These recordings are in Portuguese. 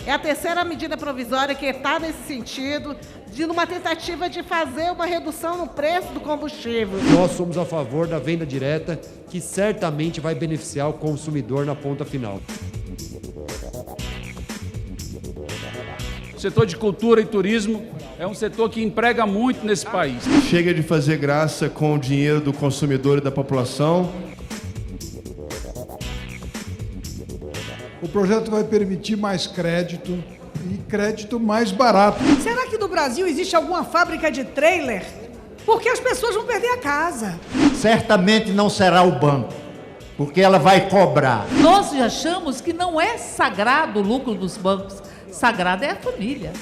É a terceira medida provisória que está nesse sentido, de uma tentativa de fazer uma redução no preço do combustível. Nós somos a favor da venda direta, que certamente vai beneficiar o consumidor na ponta final. O setor de cultura e turismo é um setor que emprega muito nesse país. Chega de fazer graça com o dinheiro do consumidor e da população. O projeto vai permitir mais crédito e crédito mais barato. Será que no Brasil existe alguma fábrica de trailer? Porque as pessoas vão perder a casa. Certamente não será o banco, porque ela vai cobrar. Nós achamos que não é sagrado o lucro dos bancos, sagrado é a família.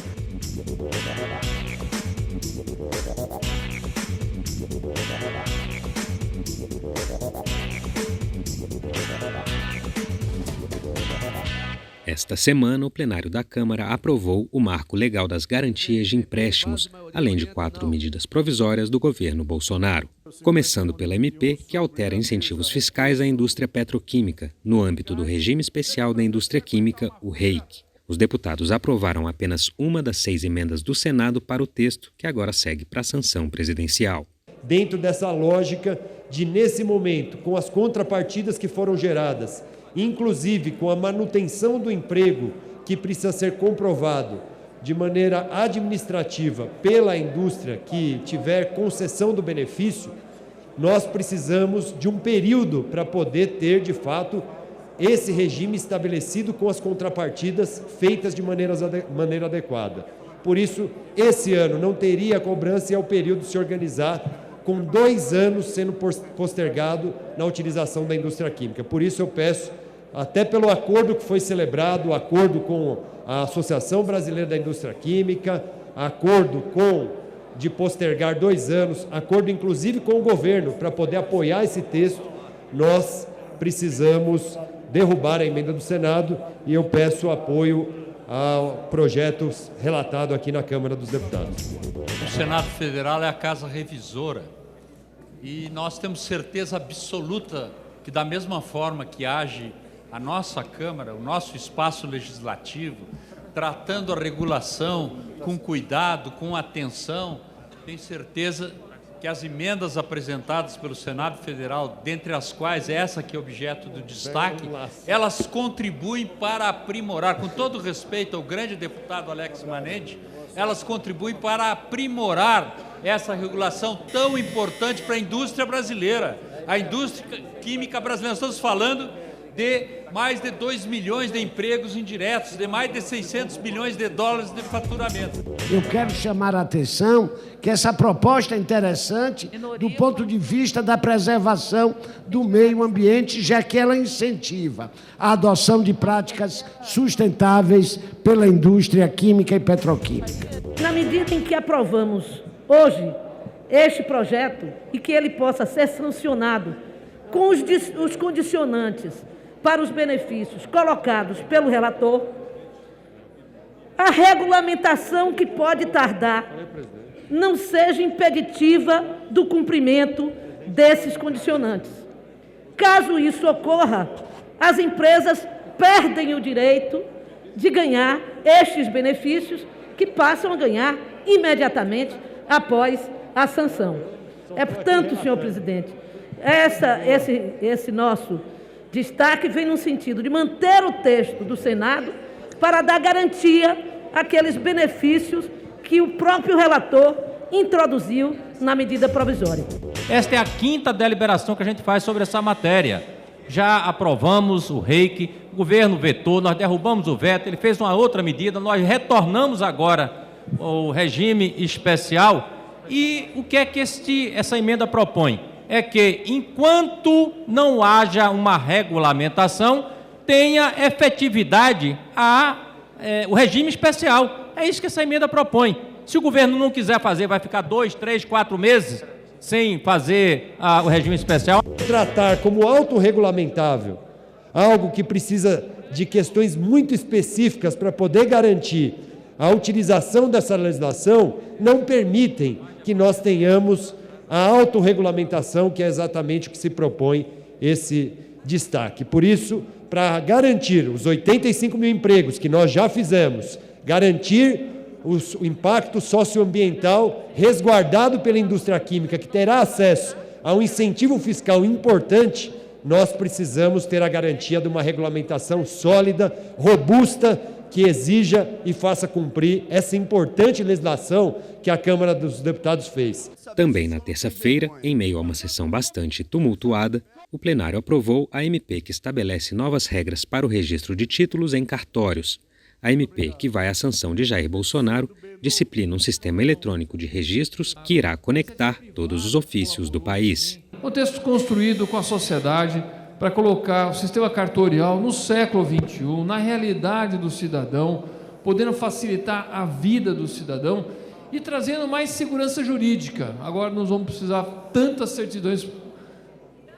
Esta semana, o plenário da Câmara aprovou o Marco Legal das Garantias de Empréstimos, além de 4 medidas provisórias do governo Bolsonaro. Começando pela MP, que altera incentivos fiscais à indústria petroquímica, no âmbito do Regime Especial da Indústria Química, o REIQ. Os deputados aprovaram apenas uma das 6 emendas do Senado para o texto, que agora segue para a sanção presidencial. Dentro dessa lógica de, nesse momento, com as contrapartidas que foram geradas, inclusive com a manutenção do emprego, que precisa ser comprovado de maneira administrativa pela indústria que tiver concessão do benefício, nós precisamos de um período para poder ter, de fato, esse regime estabelecido com as contrapartidas feitas de maneira adequada. Por isso, esse ano não teria cobrança e é o período de se organizar, com 2 anos sendo postergado na utilização da indústria química. Por isso eu peço, até pelo acordo que foi celebrado, o acordo com a Associação Brasileira da Indústria Química, acordo de postergar 2 anos, acordo inclusive com o governo para poder apoiar esse texto, nós precisamos derrubar a emenda do Senado e eu peço apoio ao projeto relatado aqui na Câmara dos Deputados. O Senado Federal é a casa revisora e nós temos certeza absoluta que, da mesma forma que age a nossa Câmara, o nosso espaço legislativo, tratando a regulação com cuidado, com atenção, tenho certeza que as emendas apresentadas pelo Senado Federal, dentre as quais essa que é objeto do destaque, elas contribuem para aprimorar, com todo respeito ao grande deputado Alex Manente, elas contribuem para aprimorar essa regulação tão importante para a indústria brasileira. A indústria química brasileira, estamos falando de mais de 2 milhões de empregos indiretos, de mais de 600 bilhões de dólares de faturamento. Eu quero chamar a atenção que essa proposta é interessante do ponto de vista da preservação do meio ambiente, já que ela incentiva a adoção de práticas sustentáveis pela indústria química e petroquímica. Na medida em que aprovamos hoje este projeto e que ele possa ser sancionado com os condicionantes para os benefícios colocados pelo relator, a regulamentação que pode tardar não seja impeditiva do cumprimento desses condicionantes. Caso isso ocorra, as empresas perdem o direito de ganhar estes benefícios, que passam a ganhar imediatamente após a sanção. Portanto, senhor presidente, esse nosso destaque vem no sentido de manter o texto do Senado para dar garantia àqueles benefícios que o próprio relator introduziu na medida provisória. Esta é a 5ª deliberação que a gente faz sobre essa matéria. Já aprovamos o REIQ, o governo vetou, nós derrubamos o veto, ele fez uma outra medida, nós retornamos agora o regime especial. E o que é que essa emenda propõe? É que, enquanto não haja uma regulamentação, tenha efetividade o regime especial. É isso que essa emenda propõe. Se o governo não quiser fazer, vai ficar 2, 3, 4 meses sem fazer o regime especial. Tratar como autorregulamentável algo que precisa de questões muito específicas para poder garantir a utilização dessa legislação não permitem que nós tenhamos a autorregulamentação, que é exatamente o que se propõe esse destaque. Por isso, para garantir os 85 mil empregos que nós já fizemos, garantir o impacto socioambiental resguardado pela indústria química, que terá acesso a um incentivo fiscal importante, nós precisamos ter a garantia de uma regulamentação sólida, robusta, que exija e faça cumprir essa importante legislação que a Câmara dos Deputados fez. Também na terça-feira, em meio a uma sessão bastante tumultuada, o plenário aprovou a MP que estabelece novas regras para o registro de títulos em cartórios. A MP, que vai à sanção de Jair Bolsonaro, disciplina um sistema eletrônico de registros que irá conectar todos os ofícios do país. Um texto construído com a sociedade para colocar o sistema cartorial no século XXI, na realidade do cidadão, podendo facilitar a vida do cidadão e trazendo mais segurança jurídica. Agora nós vamos precisar tantas certidões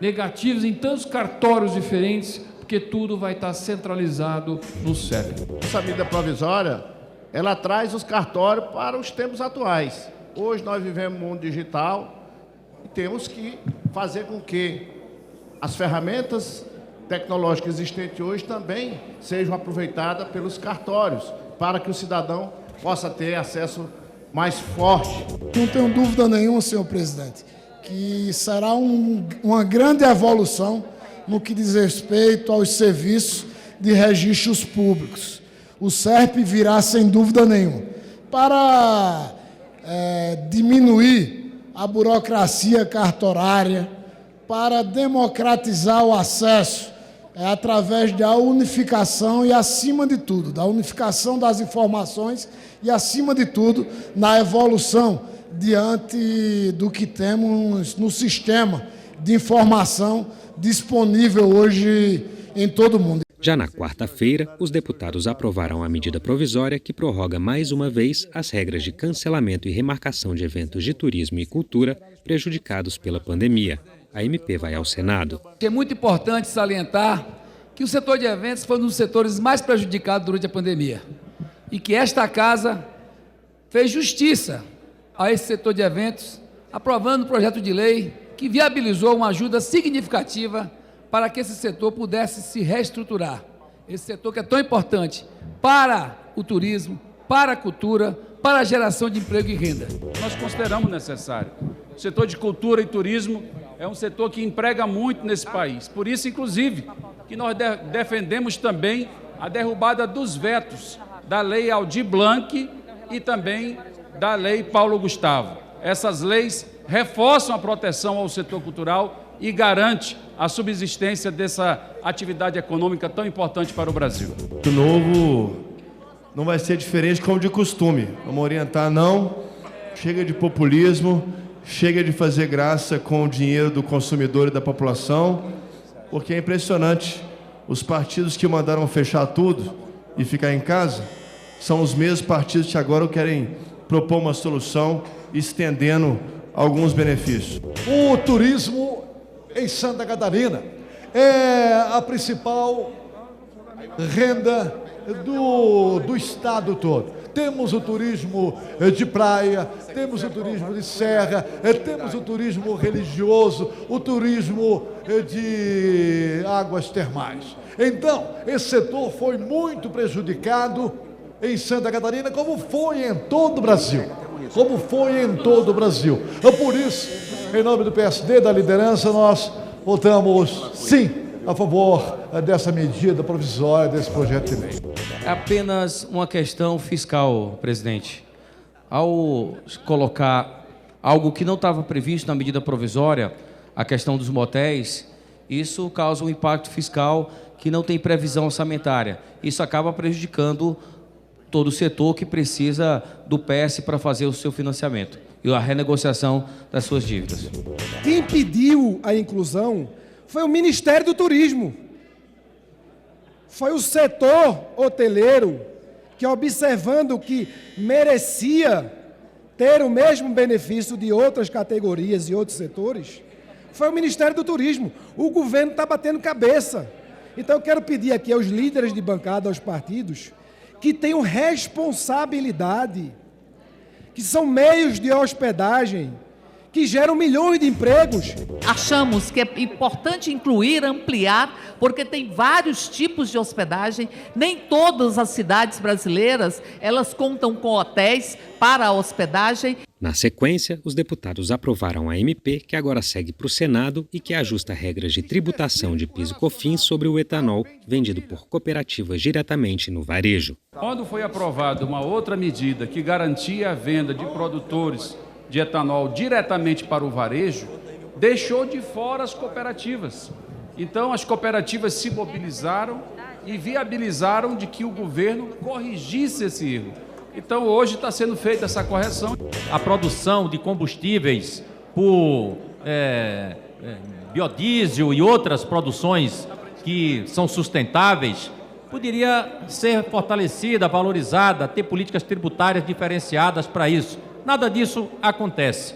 negativas em tantos cartórios diferentes, porque tudo vai estar centralizado no CEP. Essa medida provisória, ela traz os cartórios para os tempos atuais. Hoje nós vivemos um mundo digital e temos que fazer com que as ferramentas tecnológicas existentes hoje também sejam aproveitadas pelos cartórios, para que o cidadão possa ter acesso mais forte. Não tenho dúvida nenhuma, senhor presidente, que será uma grande evolução no que diz respeito aos serviços de registros públicos. O SERP virá, sem dúvida nenhuma, para diminuir a burocracia cartorária, para democratizar o acesso através da unificação e, acima de tudo, da unificação das informações e, acima de tudo, na evolução diante do que temos no sistema de informação disponível hoje em todo o mundo. Já na quarta-feira, os deputados aprovaram a medida provisória que prorroga mais uma vez as regras de cancelamento e remarcação de eventos de turismo e cultura prejudicados pela pandemia. A MP vai ao Senado. É muito importante salientar que o setor de eventos foi um dos setores mais prejudicados durante a pandemia e que esta Casa fez justiça a esse setor de eventos, aprovando um projeto de lei que viabilizou uma ajuda significativa para que esse setor pudesse se reestruturar. Esse setor que é tão importante para o turismo, para a cultura, para a geração de emprego e renda. Nós consideramos necessário. O setor de cultura e turismo é um setor que emprega muito nesse país. Por isso, inclusive, que nós defendemos também a derrubada dos vetos da Lei Aldir Blanc e também da Lei Paulo Gustavo. Essas leis reforçam a proteção ao setor cultural e garante a subsistência dessa atividade econômica tão importante para o Brasil. O novo não vai ser diferente como de costume. Vamos orientar, não. Chega de populismo, chega de fazer graça com o dinheiro do consumidor e da população, porque é impressionante. Os partidos que mandaram fechar tudo e ficar em casa são os mesmos partidos que agora querem propor uma solução estendendo alguns benefícios. O turismo em Santa Catarina é a principal renda do estado todo. Temos o turismo de praia, temos o turismo de serra, temos o turismo religioso, o turismo de águas termais. Então, esse setor foi muito prejudicado em Santa Catarina, como foi em todo o Brasil. Como foi em todo o Brasil. Por isso, em nome do PSD, da liderança, nós votamos sim a favor dessa medida provisória, desse projeto de lei. É apenas uma questão fiscal, presidente. Ao colocar algo que não estava previsto na medida provisória, a questão dos motéis, isso causa um impacto fiscal que não tem previsão orçamentária. Isso acaba prejudicando todo o setor que precisa do PS para fazer o seu financiamento e a renegociação das suas dívidas. Quem impediu a inclusão foi o Ministério do Turismo. Foi o setor hoteleiro que, observando que merecia ter o mesmo benefício de outras categorias e outros setores, foi o Ministério do Turismo. O governo está batendo cabeça. Então eu quero pedir aqui aos líderes de bancada, aos partidos, que tenham responsabilidade, que são meios de hospedagem, que geram milhões de empregos. Achamos que é importante incluir, ampliar, porque tem vários tipos de hospedagem. Nem todas as cidades brasileiras, elas contam com hotéis para a hospedagem. Na sequência, os deputados aprovaram a MP, que agora segue para o Senado e que ajusta regras de tributação de PIS e COFINS sobre o etanol vendido por cooperativas diretamente no varejo. Quando foi aprovada uma outra medida que garantia a venda de produtores de etanol diretamente para o varejo, deixou de fora as cooperativas. Então, as cooperativas se mobilizaram e viabilizaram de que o governo corrigisse esse erro. Então, hoje está sendo feita essa correção. A produção de combustíveis por biodiesel e outras produções que são sustentáveis poderia ser fortalecida, valorizada, ter políticas tributárias diferenciadas para isso. Nada disso acontece.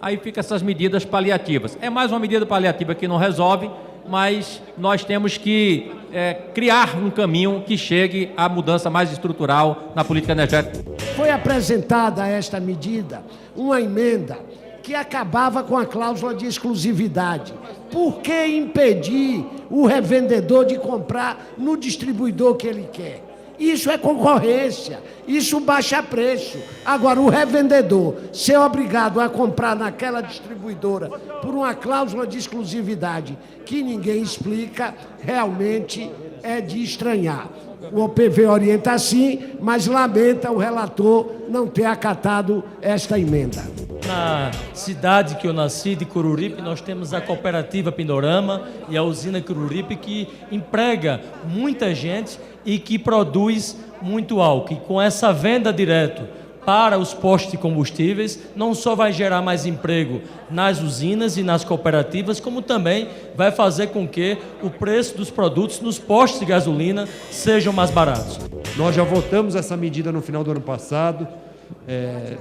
Aí ficam essas medidas paliativas. É mais uma medida paliativa que não resolve, mas nós temos que criar um caminho que chegue à mudança mais estrutural na política energética. Foi apresentada a esta medida uma emenda que acabava com a cláusula de exclusividade. Por que impedir o revendedor de comprar no distribuidor que ele quer? Isso é concorrência, isso baixa preço. Agora, o revendedor ser obrigado a comprar naquela distribuidora por uma cláusula de exclusividade que ninguém explica, realmente é de estranhar. O OPV orienta assim, mas lamenta o relator não ter acatado esta emenda. Na cidade que eu nasci, de Coruripe, nós temos a cooperativa Pindorama e a usina Coruripe, que emprega muita gente e que produz muito álcool. E com essa venda direto para os postos de combustíveis, não só vai gerar mais emprego nas usinas e nas cooperativas, como também vai fazer com que o preço dos produtos nos postos de gasolina sejam mais baratos. Nós já votamos essa medida no final do ano passado,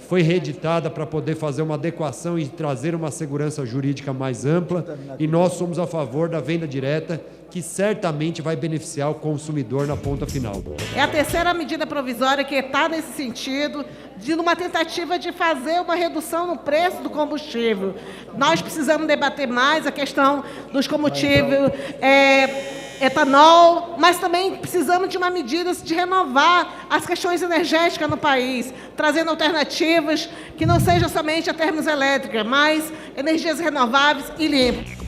foi reeditada para poder fazer uma adequação e trazer uma segurança jurídica mais ampla, e nós somos a favor da venda direta, que certamente vai beneficiar o consumidor na ponta final. É a terceira medida provisória que está nesse sentido, de uma tentativa de fazer uma redução no preço do combustível. Nós precisamos debater mais a questão dos combustíveis, etanol, mas também precisamos de uma medida de renovar as questões energéticas no país, trazendo alternativas que não sejam somente a termoelétrica, mas energias renováveis e limpas.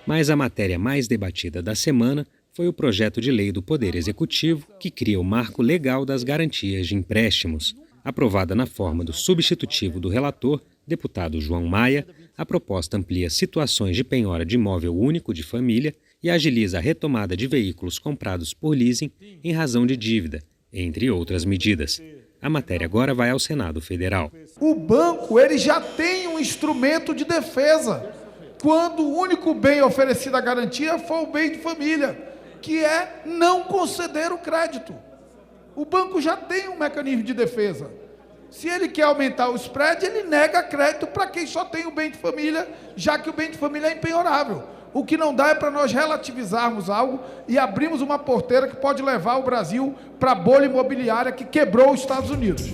Mas a matéria mais debatida da semana foi o projeto de lei do Poder Executivo que cria o Marco Legal das Garantias de Empréstimos. Aprovada na forma do substitutivo do relator, deputado João Maia, a proposta amplia situações de penhora de imóvel único de família e agiliza a retomada de veículos comprados por leasing em razão de dívida, entre outras medidas. A matéria agora vai ao Senado Federal. O banco ele já tem um instrumento de defesa quando o único bem oferecido à garantia for o bem de família, que é não conceder o crédito. O banco já tem um mecanismo de defesa. Se ele quer aumentar o spread, ele nega crédito para quem só tem o bem de família, já que o bem de família é impenhorável. O que não dá é para nós relativizarmos algo e abrirmos uma porteira que pode levar o Brasil para a bolha imobiliária que quebrou os Estados Unidos.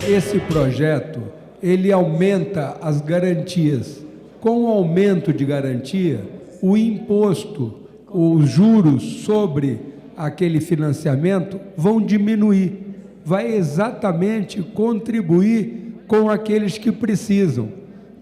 Esse projeto, ele aumenta as garantias. Com o aumento de garantia, o imposto, os juros sobre aquele financiamento vão diminuir. Vai exatamente contribuir com aqueles que precisam.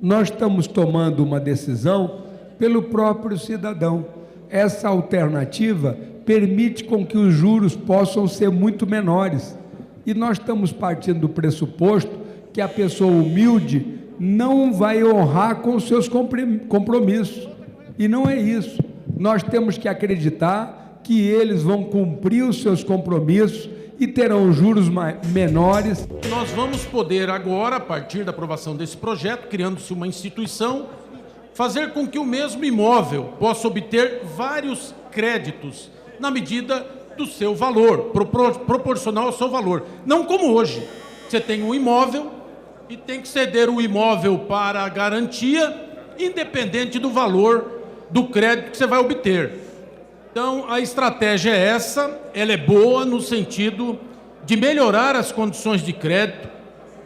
Nós estamos tomando uma decisão pelo próprio cidadão. Essa alternativa permite com que os juros possam ser muito menores. E nós estamos partindo do pressuposto que a pessoa humilde não vai honrar com os seus compromissos. E não é isso. Nós temos que acreditar que eles vão cumprir os seus compromissos e terão juros menores. Nós vamos poder agora, a partir da aprovação desse projeto, criando-se uma instituição, fazer com que o mesmo imóvel possa obter vários créditos na medida do seu valor, proporcional ao seu valor. Não como hoje. Você tem um imóvel e tem que ceder o imóvel para a garantia, independente do valor do crédito que você vai obter. Então, a estratégia é essa, ela é boa no sentido de melhorar as condições de crédito,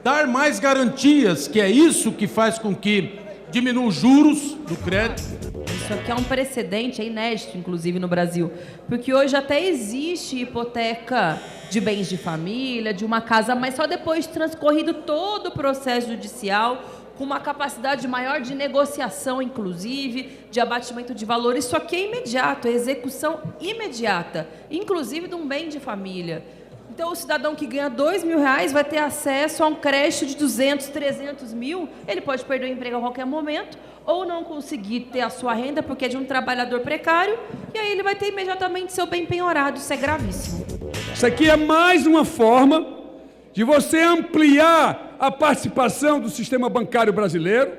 dar mais garantias, que é isso que faz com que diminua os juros do crédito. Isso aqui é um precedente, é inédito, inclusive, no Brasil. Porque hoje até existe hipoteca de bens de família, de uma casa, mas só depois de transcorrido todo o processo judicial, com uma capacidade maior de negociação, inclusive, de abatimento de valor. Isso aqui é imediato, é execução imediata, inclusive de um bem de família. Então, o cidadão que ganha R$2.000 vai ter acesso a um crédito de 200, 300 mil. Ele pode perder o emprego a qualquer momento ou não conseguir ter a sua renda porque é de um trabalhador precário, e aí ele vai ter imediatamente seu bem penhorado. Isso é gravíssimo. Isso aqui é mais uma forma de você ampliar a participação do sistema bancário brasileiro,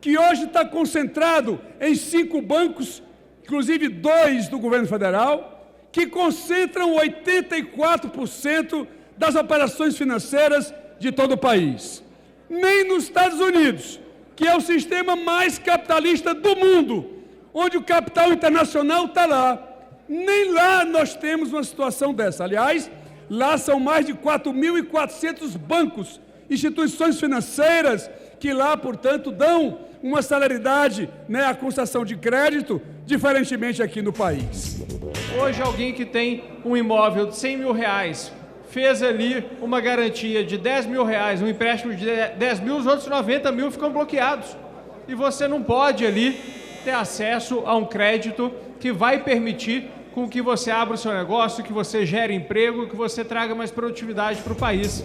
que hoje está concentrado em 5 bancos, inclusive 2 do governo federal, que concentram 84% das operações financeiras de todo o país. Nem nos Estados Unidos, que é o sistema mais capitalista do mundo, onde o capital internacional está lá, nem lá nós temos uma situação dessa. Aliás, lá são mais de 4.400 bancos, instituições financeiras, que lá, portanto, dão uma celeridade, à concessão de crédito, diferentemente aqui no país. Hoje, alguém que tem um imóvel de R$100.000, fez ali uma garantia de R$10.000, um empréstimo de 10 mil, os outros 90 mil ficam bloqueados. E você não pode ali ter acesso a um crédito que vai permitir com que você abra o seu negócio, que você gere emprego, que você traga mais produtividade para o país.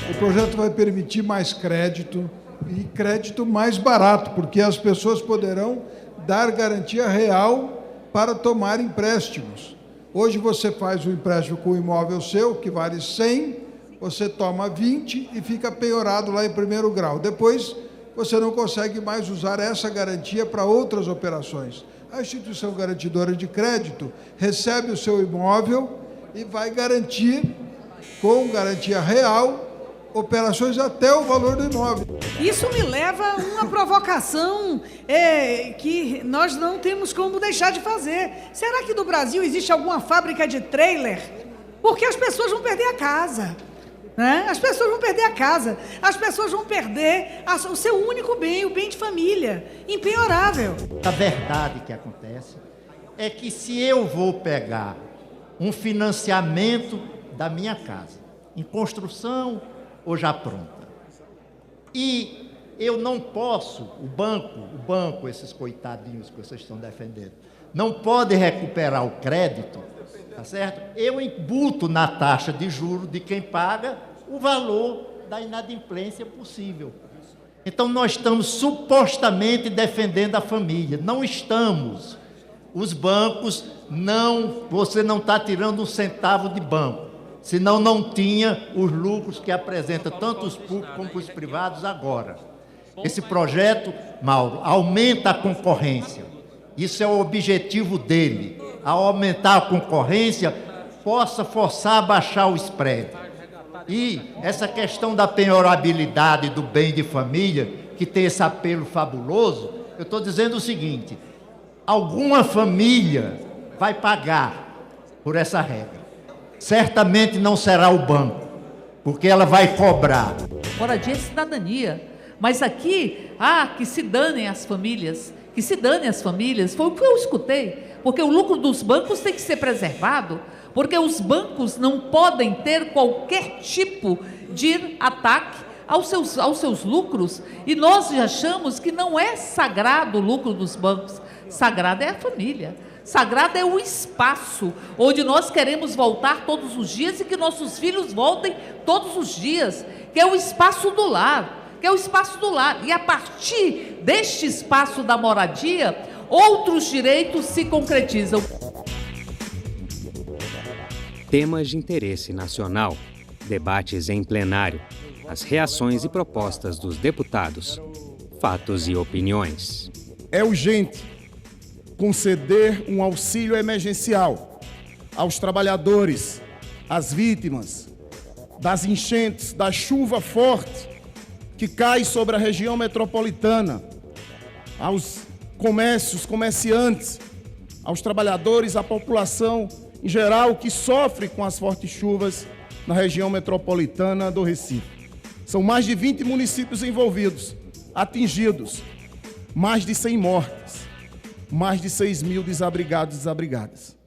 O projeto vai permitir mais crédito e crédito mais barato, porque as pessoas poderão dar garantia real para tomar empréstimos. Hoje você faz um empréstimo com o imóvel seu, que vale 100, você toma 20 e fica penhorado lá em primeiro grau. Depois, você não consegue mais usar essa garantia para outras operações. A instituição garantidora de crédito recebe o seu imóvel e vai garantir, com garantia real, operações até o valor do imóvel. Isso me leva a uma provocação que nós não temos como deixar de fazer. Será que no Brasil existe alguma fábrica de trailer? Porque as pessoas vão perder a casa. As pessoas vão perder a casa. As pessoas vão perder o seu único bem, o bem de família, impenhorável. A verdade que acontece é que se eu vou pegar um financiamento da minha casa, em construção ou já pronta, e eu não posso, o banco, esses coitadinhos que vocês estão defendendo, não pode recuperar o crédito, tá certo? Eu imputo na taxa de juros de quem paga o valor da inadimplência possível. Então, nós estamos supostamente defendendo a família. Não estamos. Os bancos, você não está tirando um centavo de banco, senão não tinha os lucros que apresenta tanto os públicos como os privados agora. Esse projeto, Mauro, aumenta a concorrência. Isso é o objetivo dele. Ao aumentar a concorrência, possa forçar a baixar o spread. E essa questão da penhorabilidade do bem de família, que tem esse apelo fabuloso, eu estou dizendo o seguinte: alguma família vai pagar por essa regra. Certamente não será o banco, porque ela vai cobrar. Moradia é cidadania. Mas aqui, que se danem as famílias. Que se danem as famílias. Foi o que eu escutei. Porque o lucro dos bancos tem que ser preservado. Porque os bancos não podem ter qualquer tipo de ataque aos seus lucros. E nós achamos que não é sagrado o lucro dos bancos. Sagrado é a família. Sagrado é o espaço onde nós queremos voltar todos os dias e que nossos filhos voltem todos os dias, que é o espaço do lar, E a partir deste espaço da moradia, outros direitos se concretizam. Temas de interesse nacional, debates em plenário, as reações e propostas dos deputados, fatos e opiniões. É urgente conceder um auxílio emergencial aos trabalhadores, às vítimas das enchentes, da chuva forte que cai sobre a região metropolitana, aos comércios, comerciantes, aos trabalhadores, à população em geral que sofre com as fortes chuvas na região metropolitana do Recife. São mais de 20 municípios envolvidos, atingidos, mais de 100 mortes, mais de 6 mil desabrigados e desabrigadas.